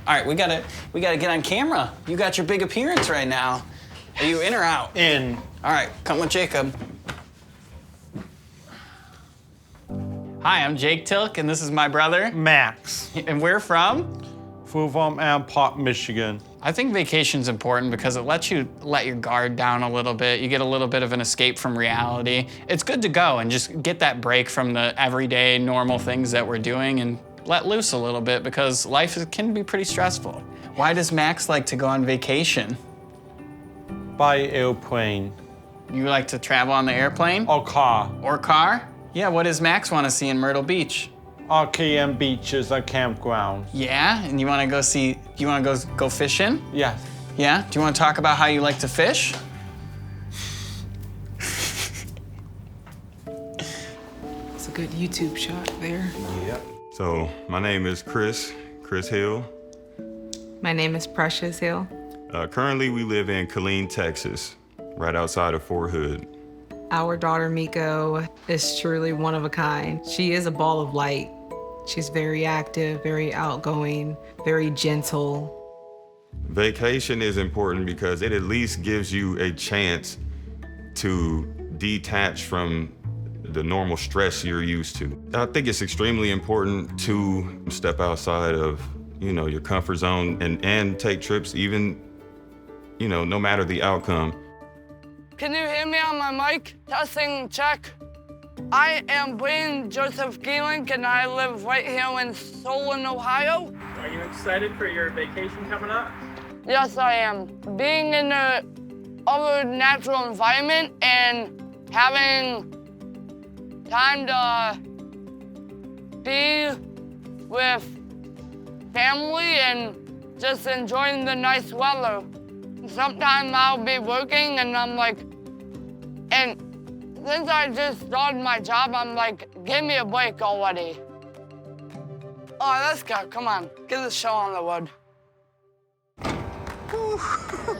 All right, we gotta get on camera. You got your big appearance right now. Are you in or out? In. All right, come with Jacob. Hi, I'm Jake Tilk, and this is my brother. Max. And we're from? We're from Ep1, Michigan. I think vacation's important because it lets you let your guard down a little bit. You get a little bit of an escape from reality. It's good to go and just get that break from the everyday normal things that we're doing and let loose a little bit because can be pretty stressful. Why does Max like to go on vacation? By airplane. You like to travel on the airplane? Or car. Or car? Yeah, what does Max want to see in Myrtle Beach? RKM beaches and campgrounds. Yeah, and you want to go fishing? Yes. Yeah, do you want to talk about how you like to fish? It's a good YouTube shot there. Yep. So my name is Chris Hill. My name is Precious Hill. Currently we live in Killeen, Texas, right outside of Fort Hood. Our daughter Miko is truly one of a kind. She is a ball of light. She's very active, very outgoing, very gentle. Vacation is important because it at least gives you a chance to detach from the normal stress you're used to. I think it's extremely important to step outside of, your comfort zone and take trips even, no matter the outcome. Can you hear me on my mic? Testing, check. I am Blaine Joseph Gielink, and I live right here in Solon, Ohio. Are you excited for your vacation coming up? Yes, I am. Being in other natural environment and having time to be with family and just enjoying the nice weather. Sometimes I'll be working and I'm like, and since I just started my job, I'm like, give me a break already. Oh, let's go, come on, get the show on the road.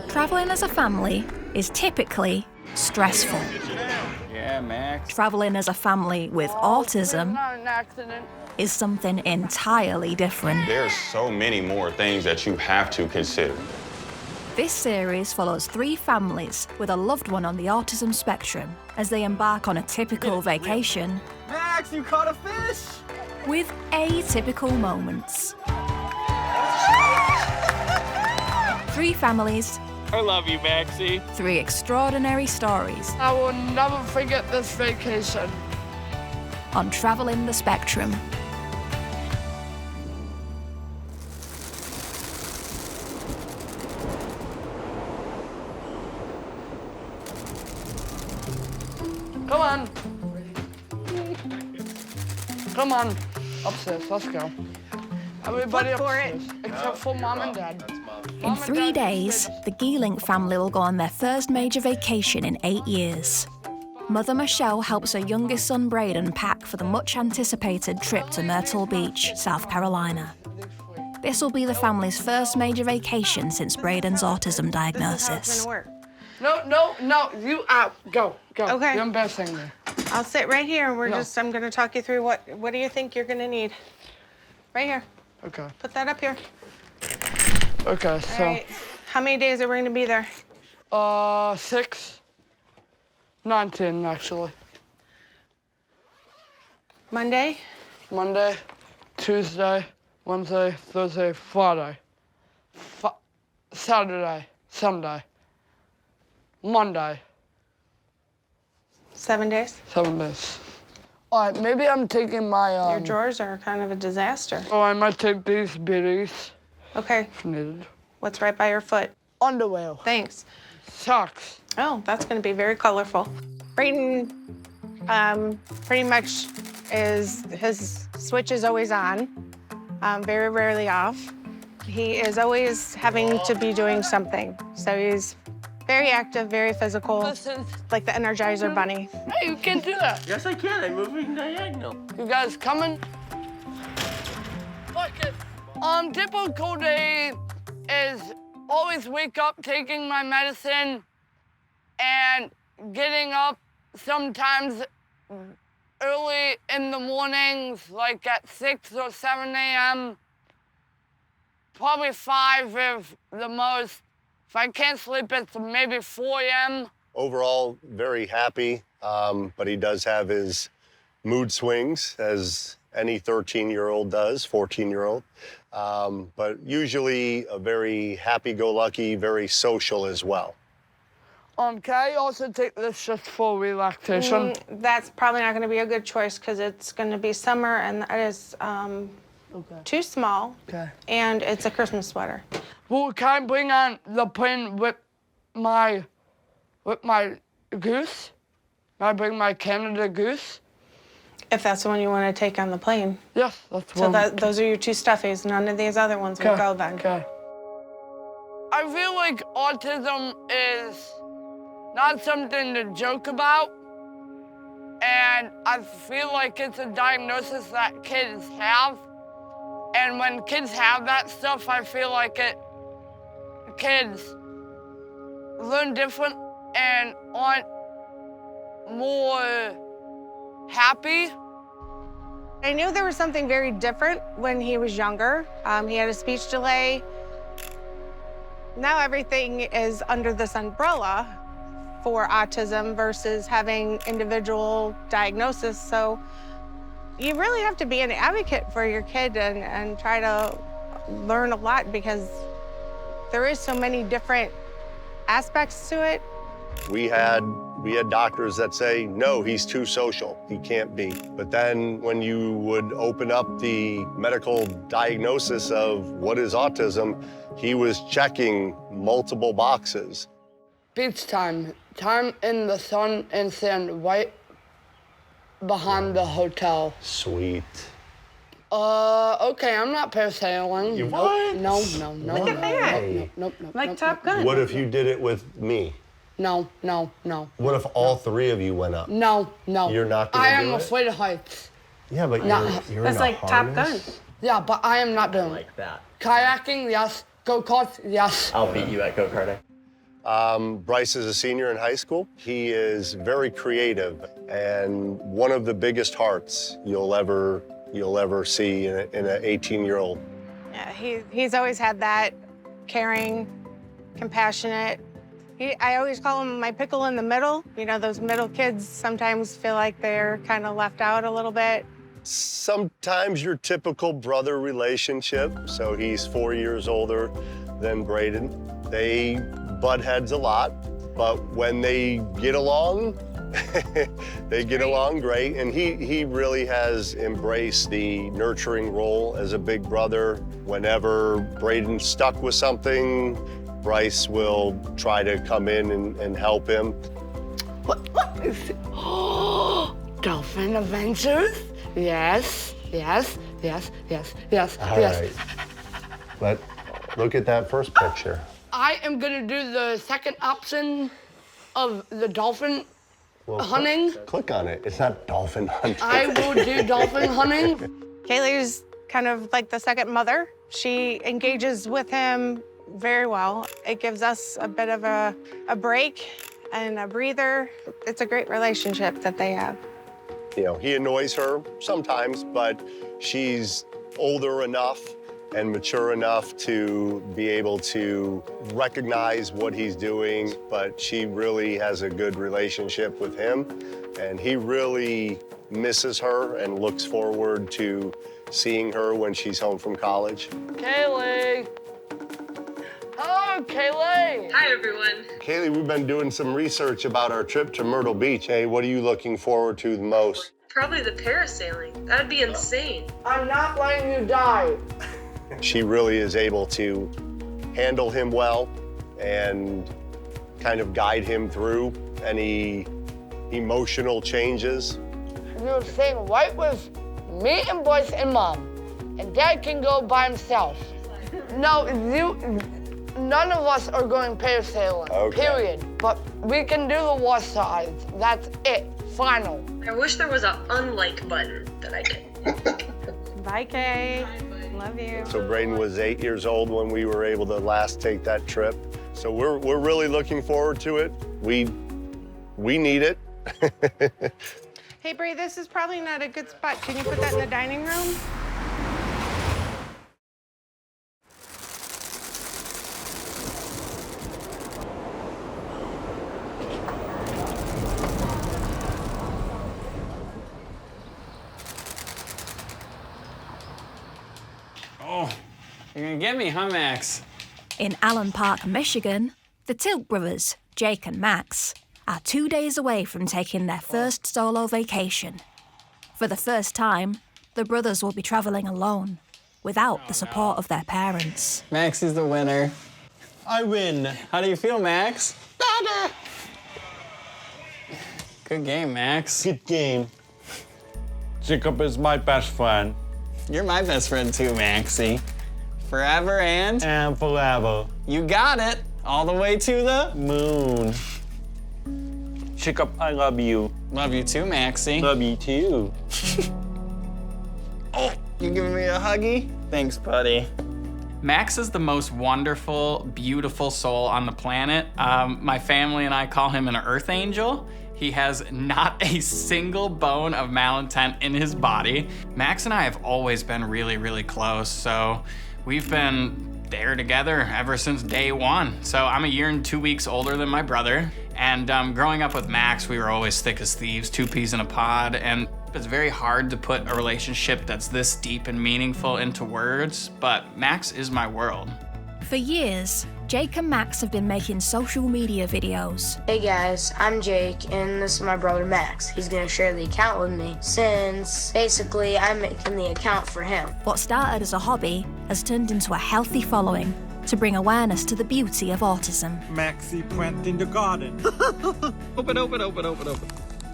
Traveling as a family is typically stressful. Yeah, Max. Traveling as a family with autism Not an accident. is something entirely different. There's so many more things that you have to consider. This series follows 3 families with a loved one on the autism spectrum as they embark on a typical vacation. Max, you caught a fish! With atypical moments. 3 families, I love you, Maxie. 3 extraordinary stories I will never forget this vacation. on Traveling the Spectrum. Come on. Come on. Upstairs, let's go. Everybody upstairs, except for Mom and Dad. In 3 days, the Gielink family will go on their first major vacation in 8 years. Mother Michelle helps her youngest son Braden pack for the much-anticipated trip to Myrtle Beach, South Carolina. This will be the family's first major vacation since Braden's autism diagnosis. No, you out. Go. Okay. You're embarrassing me. I'll sit right here and No. I'm gonna talk you through what do you think you're gonna need? Right here. Okay. Put that up here. Okay, All so, right. How many days are we gonna be there? 6, 19, actually. Monday? Monday, Tuesday, Wednesday, Thursday, Friday, Saturday, Sunday, Monday. 7 days? 7 days. All right, maybe I'm taking my, Your drawers are kind of a disaster. Oh, I might take these biddies Okay. if needed. What's right by your foot? Underwear, Thanks. socks. Oh, that's gonna be very colorful. Brayden, pretty much his switch is always on, very rarely off. He is always having to be doing something. So he's very active, very physical, Listen, like the Energizer Bunny. hey, you can't do that. Yes, I can. I'm moving diagonal. You guys coming? Fuck it. Typical day is always wake up, taking my medicine, and getting up sometimes early in the mornings, like at 6 or 7 a.m. probably 5 if the most. If I can't sleep, it's maybe 4 a.m. Overall, very happy, but he does have his mood swings, as any 13-year-old does, 14-year-old. But usually a very happy-go-lucky, very social as well. Can I also take this just for relaxation? That's probably not going to be a good choice because it's going to be summer and that is too small. Okay. And it's a Christmas sweater. Well, can I bring on the plane with my goose? Can I bring my Canada goose? If that's the one you want to take on the plane. Yes, that's So one. those are your 2 stuffies. None of these other ones will go then. Okay. I feel like autism is not something to joke about, and I feel like it's a diagnosis that kids have. And when kids have that stuff, I feel like kids learn different and aren't more happy. I knew there was something very different when he was younger. He had a speech delay. Now everything is under this umbrella for autism versus having individual diagnosis. So you really have to be an advocate for your kid and try to learn a lot because there is so many different aspects to it. We had doctors that say, no, he's too social, he can't be. But then when you would open up the medical diagnosis of what is autism, he was checking multiple boxes. Beach time. Time in the sun and sand right behind the hotel. Sweet. Okay, I'm not parasailing. You what? No. Look at that. Nope. Like Top Gun. What if you did it with me? No. What if all 3 of you went up? No. You're not gonna I do am it? afraid of heights. Yeah, but No. you're That's in a like Top Gun. harness? Yeah, but I am not doing Like that. kayaking, yes. Go-karts, yes. I'll beat you at go-karting. Bryce is a senior in high school. He is very creative and one of the biggest hearts you'll ever see in an 18-year-old. Yeah, he's always had that caring, compassionate. I always call him my pickle in the middle. You know, those middle kids sometimes feel like they're kind of left out a little bit. Sometimes your typical brother relationship. So he's 4 years older than Braden. They butt heads a lot, but when they get along, they get along great. And he really has embraced the nurturing role as a big brother. Whenever Braden's stuck with something, Bryce will try to come in and help him. What is it? Dolphin Adventures? Yes. All right. But look at that first picture. I am gonna do the second option of the dolphin hunting. Click on it. It's not dolphin hunting. I will do dolphin hunting. Kaylee's kind of like the second mother. She engages with him very well. It gives us a bit of a break and a breather. It's a great relationship that they have. You know, he annoys her sometimes, but she's older enough and mature enough to be able to recognize what he's doing, but she really has a good relationship with him, and he really misses her and looks forward to seeing her when she's home from college. Kaylee. Hello, Kaylee. Hi, everyone. Kaylee, we've been doing some research about our trip to Myrtle Beach. Hey, what are you looking forward to the most? Probably the parasailing. That'd be insane. I'm not letting you die. She really is able to handle him well and kind of guide him through any emotional changes. You're staying right with me and Bryce and Mom, and Dad can go by himself. No, none of us are going parasailing, period. But we can do the water slides. That's it, final. I wish there was an unlike button that I could. Bye, Kay. Love you. So Braden was 8 years old when we were able to last take that trip. So we're really looking forward to it. We need it. Hey, Bray, this is probably not a good spot. Can you put that in the dining room? can get me, huh, Max? In Allen Park, Michigan, the Tilk brothers, Jake and Max, are 2 days away from taking their first solo vacation. For the first time, the brothers will be traveling alone, without the support of their parents. Max is the winner. I win. How do you feel, Max? Good game, Max. Good game. Jacob is my best friend. You're my best friend too, Maxie. Forever and forever. You got it. All the way to the moon. Jacob, I love you. Love you too, Maxie. Love you too. Oh, you giving me a huggy? Thanks, buddy. Max is the most wonderful, beautiful soul on the planet. My family and I call him an earth angel. He has not a single bone of malintent in his body. Max and I have always been really, really close, so we've been there together ever since day one. So I'm a year and 2 weeks older than my brother, and growing up with Max, we were always thick as thieves, 2 peas in a pod, and it's very hard to put a relationship that's this deep and meaningful into words, but Max is my world. For years, Jake and Max have been making social media videos. Hey guys, I'm Jake, and this is my brother Max. He's gonna share the account with me since basically I'm making the account for him. What started as a hobby has turned into a healthy following to bring awareness to the beauty of autism. Maxie went in the garden. Open.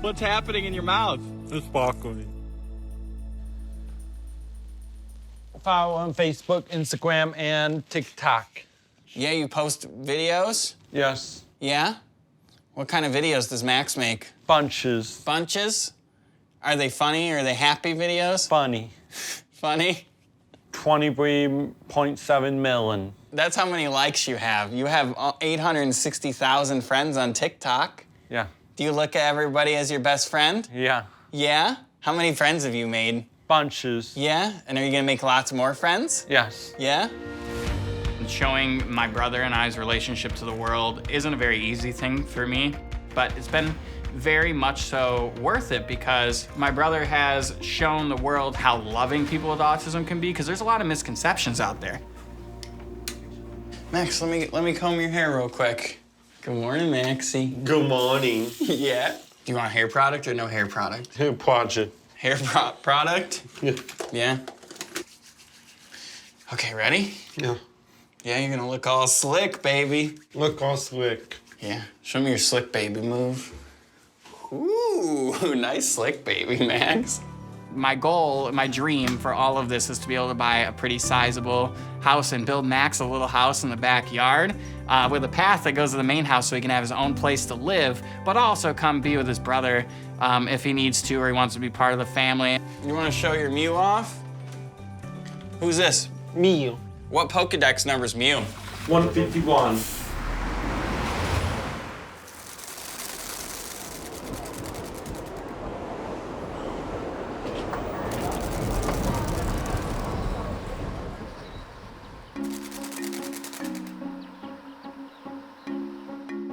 What's happening in your mouth? It's sparkling. Follow on Facebook, Instagram, and TikTok. Yeah, you post videos? Yes. Yeah? What kind of videos does Max make? Bunches. Bunches? Are they funny? Are they happy videos? Funny. Funny? 23.7 million. That's how many likes you have. You have 860,000 friends on TikTok. Yeah. Do you look at everybody as your best friend? Yeah. Yeah? How many friends have you made? Bunches. Yeah? And are you gonna make lots more friends? Yes. Yeah? Showing my brother and I's relationship to the world isn't a very easy thing for me, but it's been very much so worth it because my brother has shown the world how loving people with autism can be, because there's a lot of misconceptions out there. Max, let me comb your hair real quick. Good morning, Maxie. Good morning. Yeah? Do you want hair product or no hair product? Hair project. Hair product? Yeah. Yeah? Okay, ready? Yeah. Yeah, you're gonna look all slick, baby. Look all slick. Yeah, show me your slick baby move. Ooh, nice slick baby, Max. My goal, my dream for all of this is to be able to buy a pretty sizable house and build Max a little house in the backyard with a path that goes to the main house so he can have his own place to live, but also come be with his brother if he needs to or he wants to be part of the family. You wanna show your Mew off? Who's this? Mew. What Pokedex number's Mew? 151.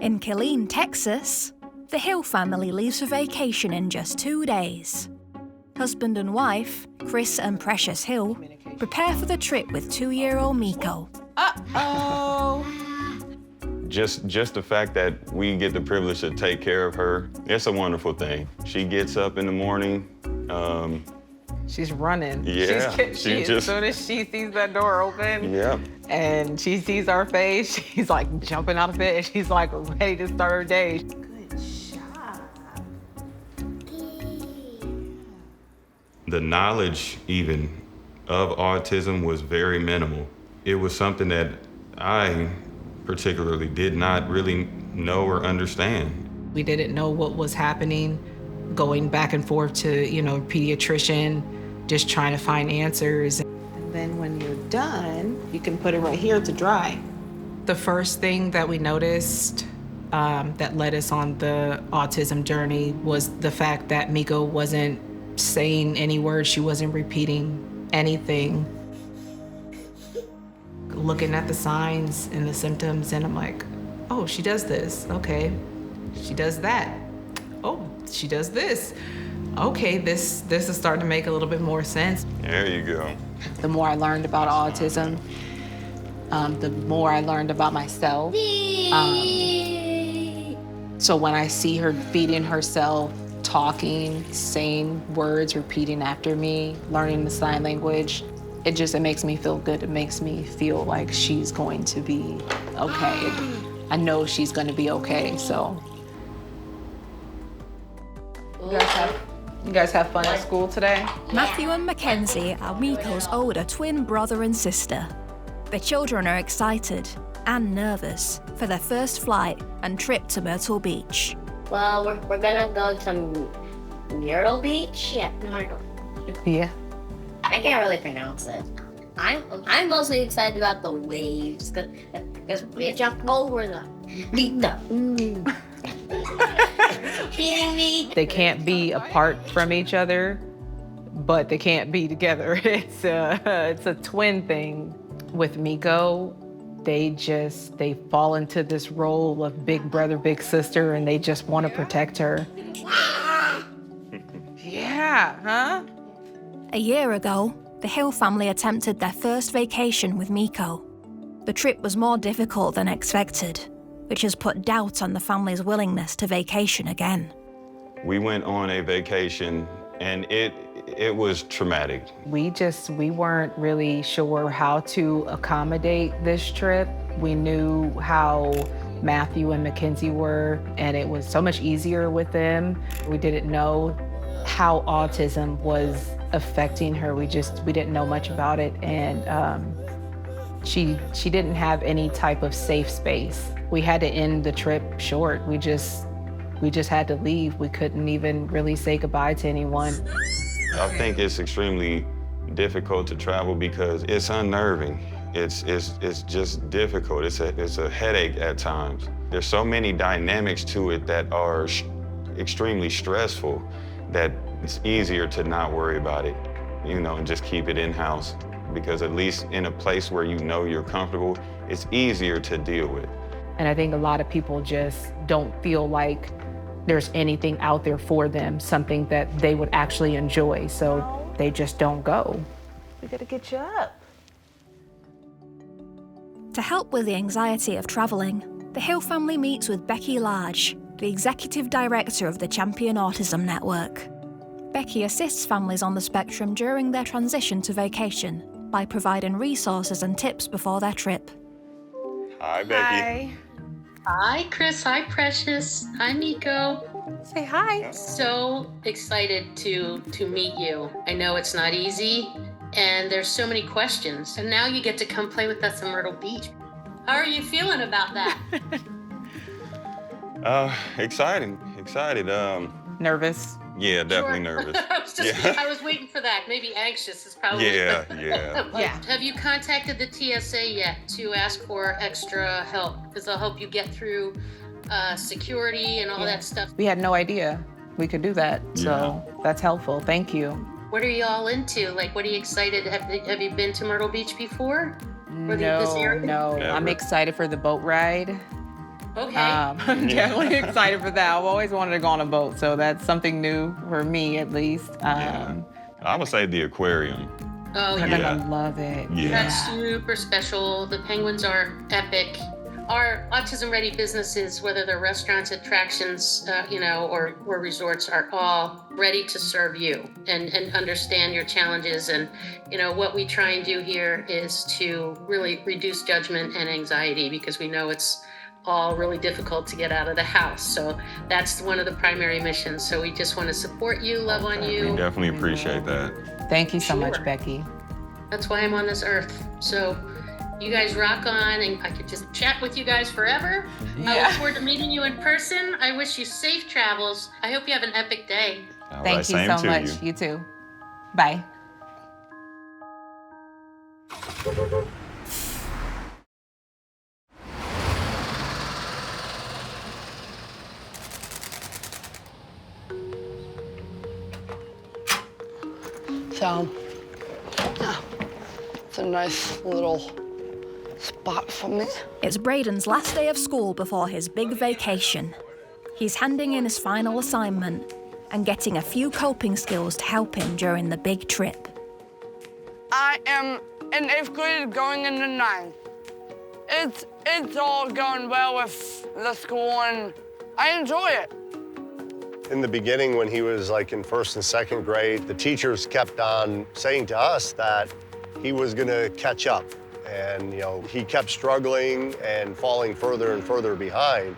In Gielink, Texas, the Hill family leaves for vacation in just 2 days. Husband and wife, Chris and Precious Hill, prepare for the trip with 2-year-old Miko. Uh-oh. Just the fact that we get the privilege to take care of her, it's a wonderful thing. She gets up in the morning. She's running. Yeah, As soon as she sees that door open, Yeah. and she sees our face, she's like jumping out of bed, and she's like ready to start her day. The knowledge even of autism was very minimal. It was something that I particularly did not really know or understand. We didn't know what was happening, going back and forth to, pediatrician, just trying to find answers. And then when you're done, you can put it right here to dry. The first thing that we noticed that led us on the autism journey was the fact that Miko wasn't saying any words. She wasn't repeating anything. Looking at the signs and the symptoms, and I'm like, oh, she does this. Okay. She does that. Oh, she does this. Okay, this is starting to make a little bit more sense. There you go. The more I learned about autism, the more I learned about myself. So when I see her feeding herself, talking, saying words, repeating after me, learning the sign language, it makes me feel good. It makes me feel like she's going to be okay. I know she's going to be okay, so. You guys have fun at school today? Matthew and Mackenzie are Miko's older twin brother and sister. The children are excited and nervous for their first flight and trip to Myrtle Beach. Well, we're gonna go to Myrtle Beach? Yeah, Myrtle. Yeah. I can't really pronounce it. I'm mostly excited about the waves, because we jump over them. They can't be apart from each other, but they can't be together. It's a twin thing. With Miko, they fall into this role of big brother, big sister, and they just want to protect her. Yeah, huh? A year ago, the Hill family attempted their first vacation with Miko. The trip was more difficult than expected, which has put doubt on the family's willingness to vacation again. We went on a vacation and it was traumatic. We weren't really sure how to accommodate this trip. We knew how Matthew and Mackenzie were, and it was so much easier with them. We didn't know how autism was affecting her. We didn't know much about it, and she didn't have any type of safe space. We had to end the trip short. We just had to leave. We couldn't even really say goodbye to anyone. I think it's extremely difficult to travel because it's unnerving. It's just difficult. It's a headache at times. There's so many dynamics to it that are extremely stressful that it's easier to not worry about it, and just keep it in-house. Because at least in a place where you're comfortable, it's easier to deal with. And I think a lot of people just don't feel like there's anything out there for them, something that they would actually enjoy, so they just don't go. We gotta get you up. To help with the anxiety of travelling, the Hill family meets with Becky Large, the executive director of the Champion Autism Network. Becky assists families on the spectrum during their transition to vacation by providing resources and tips before their trip. Hi, Becky. Hi. Hi, Chris. Hi, Precious. Hi, Miko. Say hi. So excited to meet you. I know it's not easy, and there's so many questions. And now you get to come play with us in Myrtle Beach. How are you feeling about that? Excited. Nervous? Yeah, definitely nervous. I was waiting for that. Maybe anxious is probably. Yeah. Have you contacted the TSA yet to ask for extra help? Because they'll help you get through security and all that stuff. We had no idea we could do that, so that's helpful. Thank you. What are you all into? Like, what are you excited? Have you been to Myrtle Beach before? No. I'm excited for the boat ride. Okay. I'm definitely excited for that. I've always wanted to go on a boat, so that's something new for me, at least. I would say the aquarium. Oh, I'm yeah. gonna love it. Yeah. That's super special. The penguins are epic. Our autism-ready businesses, whether they're restaurants, attractions, or resorts, are all ready to serve you and understand your challenges. And, what we try and do here is to really reduce judgment and anxiety, because we know it's all really difficult to get out of the house. So that's one of the primary missions. So we just want to support you, love on you. We definitely appreciate that. Thank you so much, Becky. That's why I'm on this earth. So you guys rock on, and I could just chat with you guys forever. I look forward to meeting you in person. I wish you safe travels. I hope you have an epic day. Thank you so much. You too. Bye. So, it's a nice little spot for me. It's Braden's last day of school before his big vacation. He's handing in his final assignment and getting a few coping skills to help him during the big trip. I am in 8th grade going into 9th. It's all going well with the school, and I enjoy it. In the beginning, when he was like in 1st and 2nd grade, the teachers kept on saying to us that he was gonna catch up. And he kept struggling and falling further and further behind.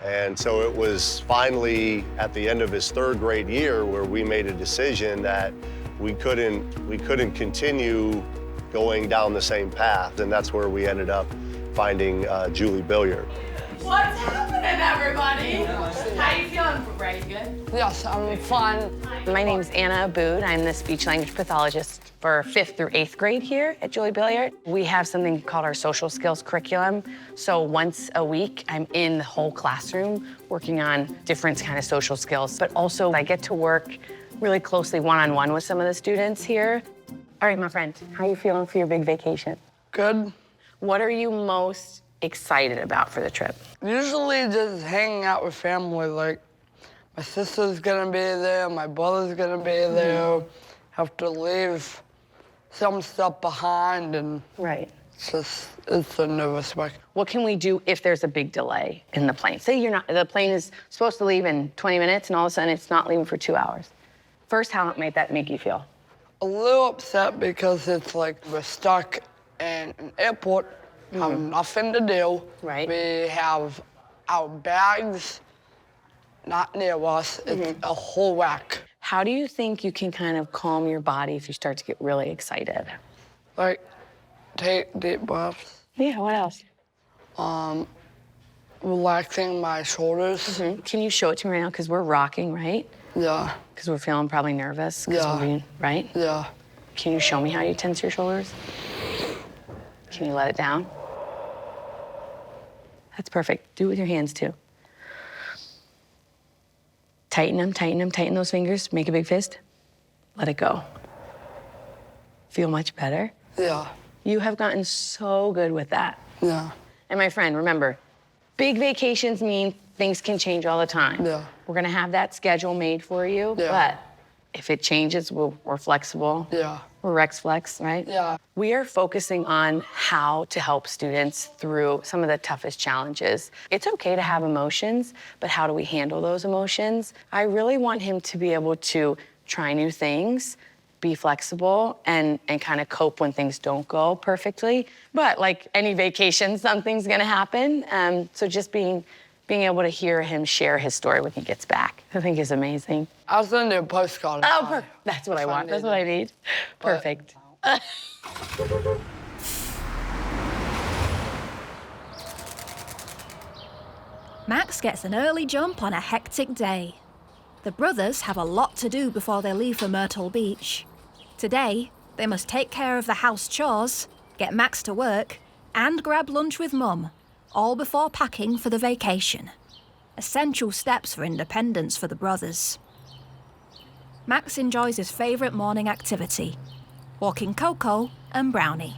And so it was finally at the end of his 3rd grade year where we made a decision that we couldn't continue going down the same path. And that's where we ended up finding Julie Billiard. What's happening, everybody? How you feeling? Very good. Yes, I'm fine. My name's Anna Abood. I'm the speech language pathologist for 5th through 8th grade here at Julie Billiard. We have something called our social skills curriculum. So once a week, I'm in the whole classroom working on different kind of social skills. But also I get to work really closely one-on-one with some of the students here. All right, my friend, how are you feeling for your big vacation? Good. What are you most excited about for the trip? Usually just hanging out with family. Like, my sister's gonna be there, my brother's gonna be there. Have to leave some stuff behind, and right. It's a nervous wreck. What can we do if there's a big delay in the plane? Say the plane is supposed to leave in 20 minutes, and all of a sudden it's not leaving for 2 hours. First, how might that make you feel? A little upset because it's like we're stuck in an airport, have nothing to do. Right. We have our bags not near us. It's a whole wreck. How do you think you can kind of calm your body if you start to get really excited? Like, take deep breaths. Yeah, what else? Relaxing my shoulders. Can you show it to me right now? Because we're rocking, right? Yeah. Because we're feeling probably nervous. Yeah. Right? Yeah. Can you show me how you tense your shoulders? Can you let it down? That's perfect. Do it with your hands, too. Tighten them, tighten them, tighten those fingers. Make a big fist. Let it go. Feel much better? Yeah. You have gotten so good with that. Yeah. And my friend, remember, big vacations mean things can change all the time. Yeah. We're gonna have that schedule made for you, Yeah. but if it changes, we're flexible. Yeah. We're Rex Flex, right? Yeah. We are focusing on how to help students through some of the toughest challenges. It's okay to have emotions, but how do we handle those emotions? I really want him to be able to try new things, be flexible, and kind of cope when things don't go perfectly. But like any vacation, something's gonna happen. So just being able to hear him share his story when he gets back, I think is amazing. I'll send you a postcard. Oh, that's what I want. That's what I need. Perfect. Max gets an early jump on a hectic day. The brothers have a lot to do before they leave for Myrtle Beach. Today, they must take care of the house chores, get Max to work, and grab lunch with Mum, all before packing for the vacation. Essential steps for independence for the brothers. Max enjoys his favourite morning activity, walking Coco and Brownie.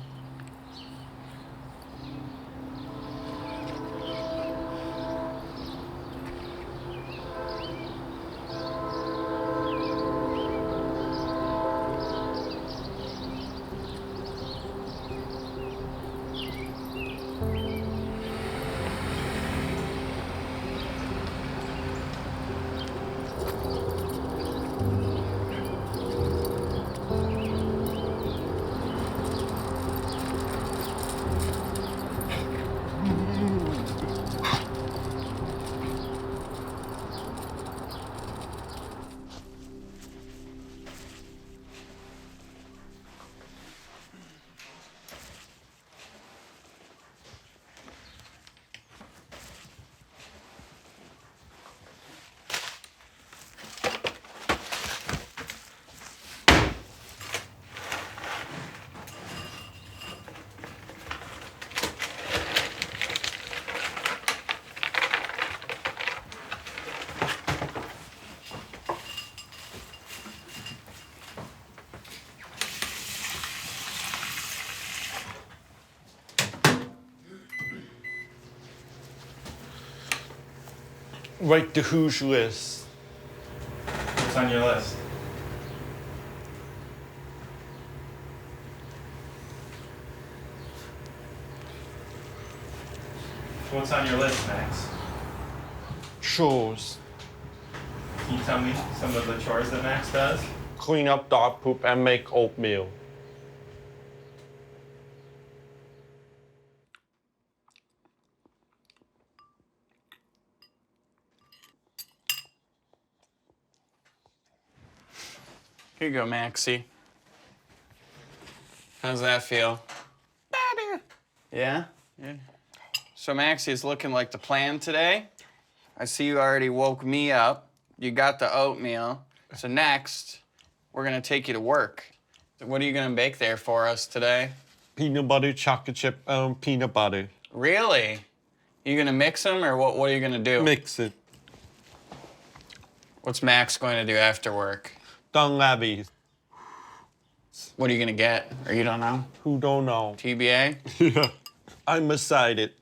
Write the who's list. What's on your list? What's on your list, Max? Chores. Can you tell me some of the chores that Max does? Clean up dog poop and make oatmeal. Here you go, Maxie. How's that feel? Better. Yeah? Yeah. So, Maxie, it's looking like the plan today. I see you already woke me up. You got the oatmeal. So next, we're gonna take you to work. What are you gonna bake there for us today? Peanut butter, chocolate chip, peanut butter. Really? You gonna mix them, or what are you gonna do? Mix it. What's Max going to do after work? Don Labby. What are you gonna get? Or you don't know? Who don't know? TBA? Yeah. I'm excited.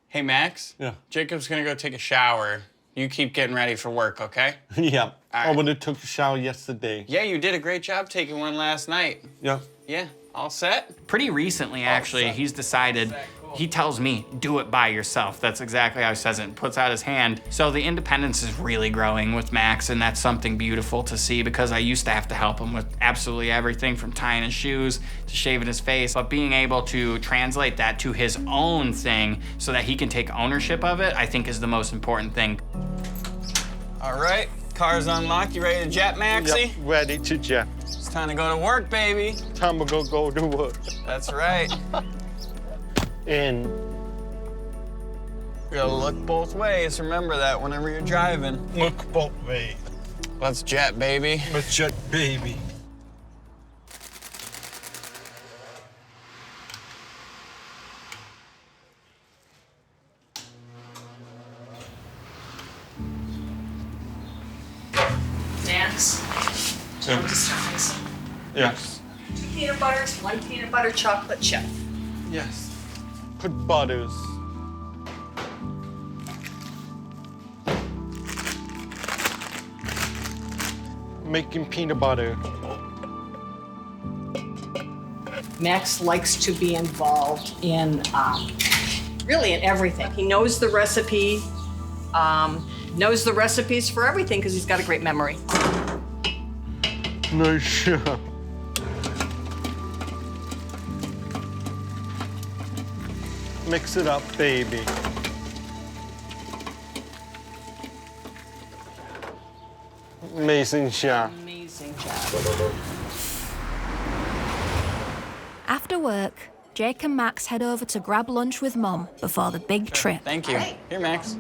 Hey, Max? Yeah. Jacob's gonna go take a shower. You keep getting ready for work, okay? Yeah. right. I would have took a shower yesterday. Yeah, you did a great job taking one last night. Yeah. Yeah, all set? Pretty recently, actually, he's decided, he tells me, do it by yourself. That's exactly how he says it, puts out his hand. So the independence is really growing with Max, and that's something beautiful to see, because I used to have to help him with absolutely everything from tying his shoes to shaving his face. But being able to translate that to his own thing so that he can take ownership of it, I think is the most important thing. All right, car's unlocked. You ready to jet, Maxie? Yep, ready to jet. It's time to go to work, baby. Time to go to work. That's right. In. You gotta look both ways. Remember that whenever you're driving. Look both ways. Let's jet, baby. Let's jet, baby. Max, Yeah. I'm just trying some. Yes. 2 peanut butters, 1 peanut butter chocolate chip. Yes. Put butters. Making peanut butter. Max likes to be involved in really in everything. He knows the recipe, knows the recipes for everything because he's got a great memory. Nice job. Mix it up, baby. Amazing job. Amazing job. After work, Jake and Max head over to grab lunch with Mom before the big trip. Thank you. Here, Max.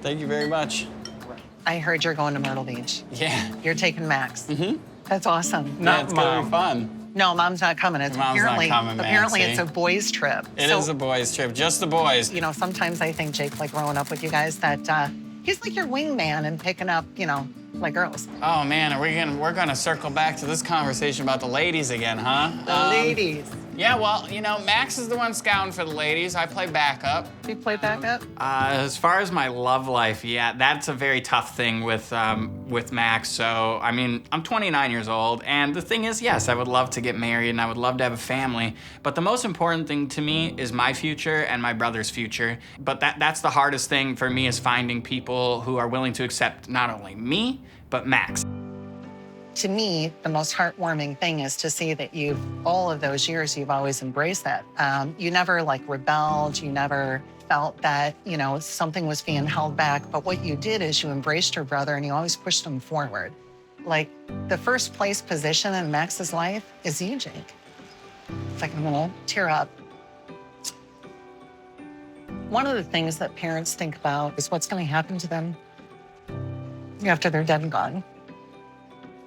Thank you very much. I heard you're going to Myrtle Beach. Yeah. You're taking Max. Mm-hmm. That's awesome. Yeah, it's gonna be fun. No, Mom's not coming. It's Mom's apparently not coming, apparently Maxie. it's a boys' trip. It is a boys' trip, just the boys. You know, sometimes I think Jake, like growing up with you guys, that he's like your wingman and picking up, you know, like girls. Oh man, we're gonna circle back to this conversation about the ladies again, huh? The ladies. Yeah, well, you know, Max is the one scouting for the ladies. I play backup. You play backup? As far as my love life, yeah, that's a very tough thing with Max. So, I mean, I'm 29 years old, and the thing is, yes, I would love to get married and I would love to have a family, but the most important thing to me is my future and my brother's future. But that's the hardest thing for me, is finding people who are willing to accept not only me, but Max. To me, the most heartwarming thing is to see that all of those years, you've always embraced that. You never like rebelled, you never felt that, you know, something was being held back, but what you did is you embraced your brother and you always pushed him forward. Like, the first place position in Max's life is you, Jake. It's like, I'm gonna tear up. One of the things that parents think about is what's gonna happen to them after they're dead and gone.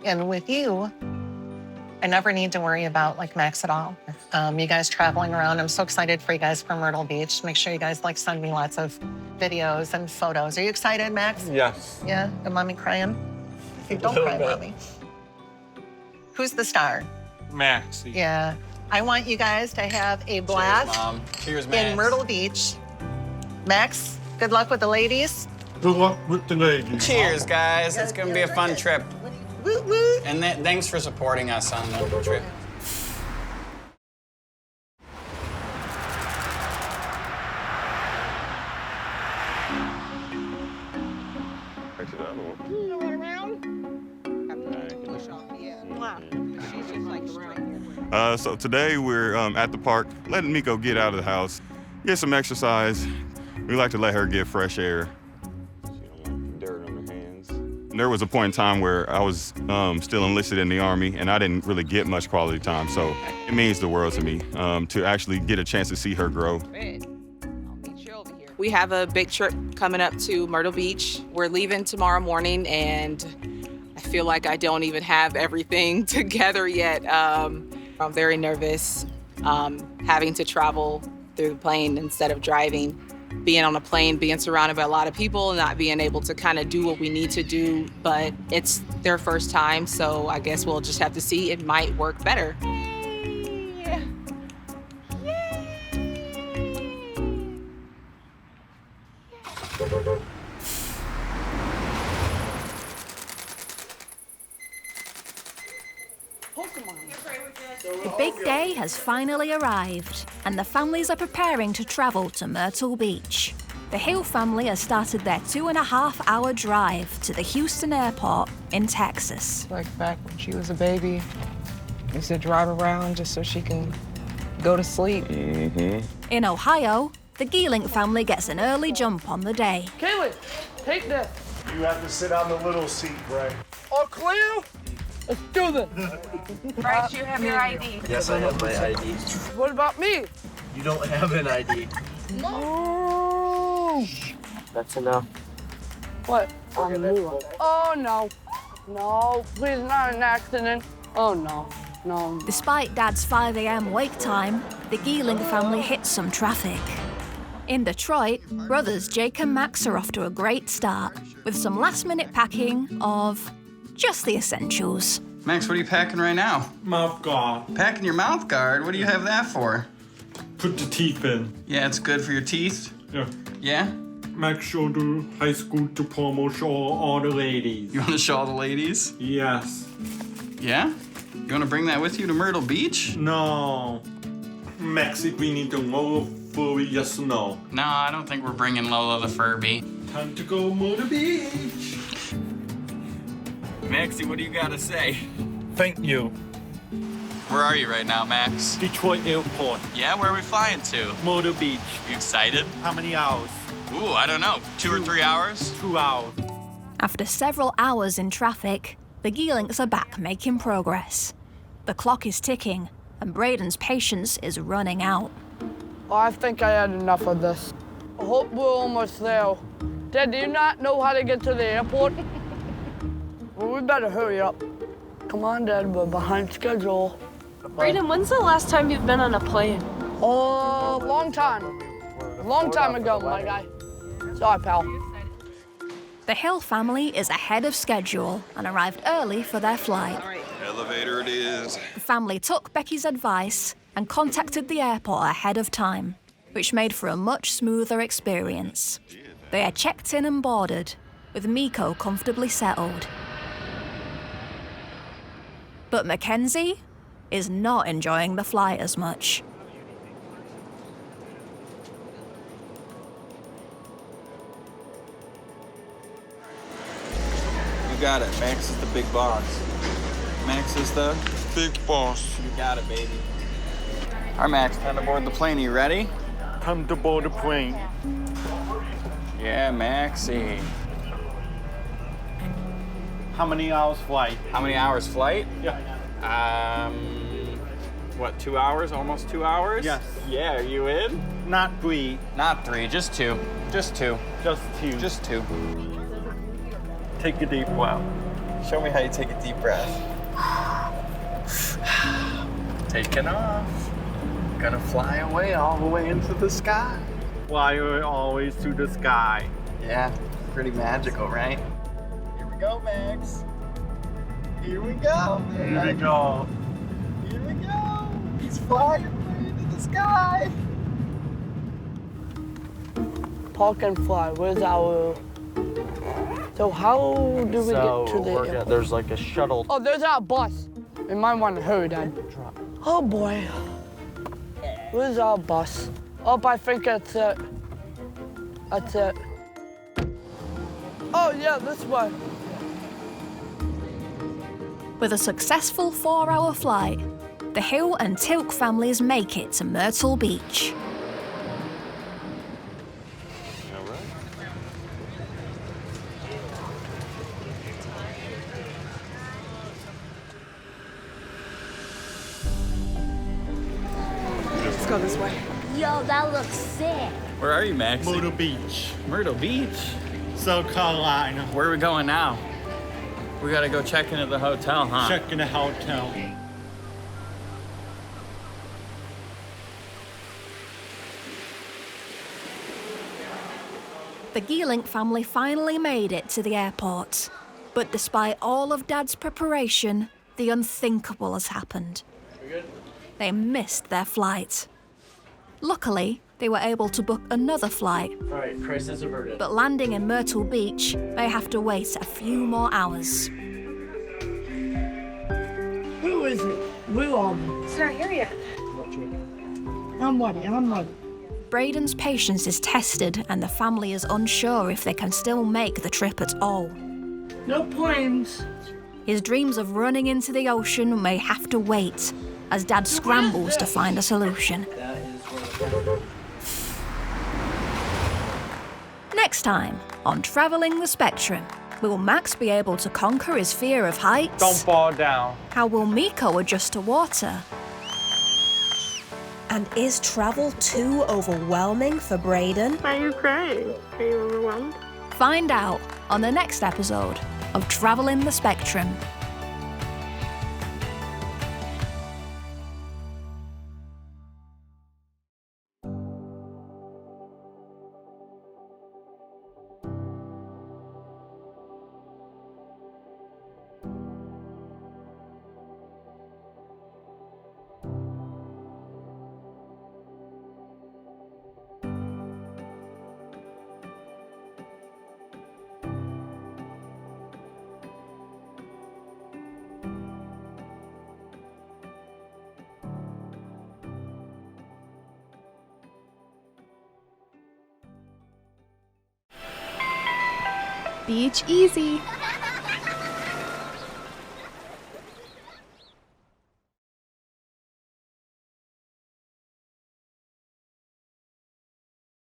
And with you, I never need to worry about like Max at all. You guys traveling around, I'm so excited for you guys for Myrtle Beach. Make sure you guys like send me lots of videos and photos. Are you excited, Max? Yes. Yeah? And mommy crying? Don't cry, mommy. Who's the star? Maxie. Yeah. I want you guys to have a blast. Cheers, Mom. Cheers, Max. In Myrtle Beach. Max, good luck with the ladies. Good luck with the ladies. Cheers, guys. It's gonna be a fun trip. Woo woo. And thanks for supporting us on the trip. to the other one. So today we're at the park, letting Miko get out of the house, get some exercise. We like to let her get fresh air. She don't want dirt on her hands. There was a point in time where I was still enlisted in the Army, and I didn't really get much quality time, so it means the world to me to actually get a chance to see her grow. We have a big trip coming up to Myrtle Beach. We're leaving tomorrow morning, and I feel like I don't even have everything together yet. I'm very nervous having to travel through the plane instead of driving. Being on a plane, being surrounded by a lot of people, and not being able to kind of do what we need to do, but it's their first time, so I guess we'll just have to see. It might work better. The big day has finally arrived, and the families are preparing to travel to Myrtle Beach. The Hill family has started their 2.5-hour drive to the Houston airport in Texas. Like back when she was a baby, we used to drive around just so she can go to sleep. In Ohio, the Gielink family gets an early jump on the day. Kaylee, take this. You have to sit on the little seat, Bray. All clear? Let's do this. Bryce, you have your ID. Yes, I have my ID. What about me? You don't have an ID. No. That's enough. What? Oh, no. No, please, not an accident. Oh, no. No. Despite Dad's 5 a.m. wake time, the Gielink family hits some traffic. In Detroit, brothers Jake and Max are off to a great start with some last-minute packing of just the essentials. Max, what are you packing right now? Mouth guard. Packing your mouth guard? What do you have that for? Put the teeth in. Yeah, it's good for your teeth? Yeah. Yeah? Make sure the high school diploma show all the ladies. You want to show all the ladies? Yes. Yeah? You want to bring that with you to Myrtle Beach? No. Max, if we need to Lola Furby, yes or no? No, I don't think we're bringing Lola the Furby. Time to go Myrtle Beach. Maxie, what do you got to say? Thank you. Where are you right now, Max? Detroit Airport. Yeah, where are we flying to? Myrtle Beach. You excited? How many hours? Ooh, I don't know. 2 or 3 hours? 2 hours. After several hours in traffic, the Gielinks are back making progress. The clock is ticking, and Braden's patience is running out. Oh, I think I had enough of this. I hope we're almost there. Dad, do you not know how to get to the airport? Well, we better hurry up. Come on, Dad, we're behind schedule. Braden, when's the last time you've been on a plane? Oh, long time. Long time ago, my guy. Sorry, pal. The Hill family is ahead of schedule and arrived early for their flight. Elevator it is. The family took Becky's advice and contacted the airport ahead of time, which made for a much smoother experience. They are checked in and boarded, with Miko comfortably settled. But Mackenzie is not enjoying the flight as much. You got it. Max is the big boss. Max is the Big boss. You got it, baby. All right, Max, time to board the plane. Are you ready? Time to board the plane. Yeah, Maxie. How many hours flight? How many hours flight? Yeah. What, 2 hours? Almost 2 hours? Yes. Yeah, are you in? Not 3. Not 3, just 2. Just 2. Just 2. Just 2. Take a deep breath. Show me how you take a deep breath. Taking off. Gonna fly away all the way into the sky. Fly always to the sky. Yeah, pretty magical, right? Here we go, Max. Here we go. Here we go. Here we go. He's flying away into the sky. Park and fly. Where's our... So how do we get to the airport? There's like a shuttle. Oh, there's our bus. We might want to hurry, Dad. Oh, boy. Where's our bus? Oh, I think that's it. That's it. Oh, yeah, this one. With a successful 4-hour flight, the Hill and Tilk families make it to Myrtle Beach. Let's go this way. Yo, that looks sick. Where are you, Max? Myrtle Beach, Myrtle Beach? South Carolina. Where are we going now? We gotta go check into the hotel, huh? Check in the hotel. The Gielink family finally made it to the airport. But despite all of Dad's preparation, the unthinkable has happened. They missed their flight. Luckily, they were able to book another flight. All right, crisis averted. But landing in Myrtle Beach may have to wait a few more hours. Who is it? Who are they? It's not here yet. I'm ready. Braden's patience is tested and the family is unsure if they can still make the trip at all. No planes. His dreams of running into the ocean may have to wait as Dad scrambles to find a solution. That is where Next time on Traveling the Spectrum, will Max be able to conquer his fear of heights? Don't fall down. How will Miko adjust to water? And is travel too overwhelming for Braden? Why are you crying? Are you overwhelmed? Find out on the next episode of Traveling the Spectrum. Beach easy.